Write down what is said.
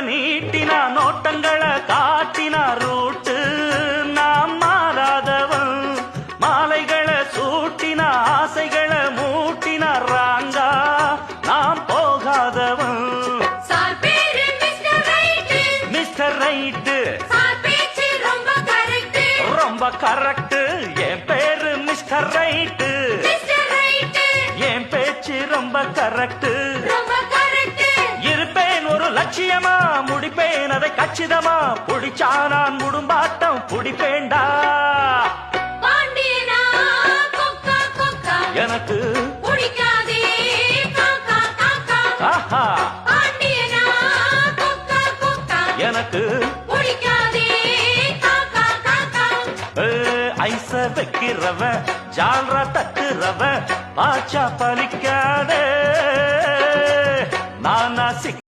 நீட்டினா நோட்டங்களை காட்டினா ரூட்டு நாம் மாறாதவன் மாலைகளை சூட்டினா ஆசைகளை மூட்டினா ராங்கா நாம் போகாதவன் மிஸ்டர் ரைட்டு ரொம்ப கரெக்ட் என் பேரு மிஸ்டர் ரைட்டு என் பேச்சு ரொம்ப கரெக்ட் இருப்பேன் ஒரு லட்சியமா முடிப்பேன் அதை கச்சிதமா புடிச்சா நான் முடும்பாட்டம் புடிப்பேண்டா எனக்கு ஆஹா எனக்கு ஐச வைக்கிறவன் ஜால்ரா தட்டுறவன் பாச்சா பலிக்காதே நானா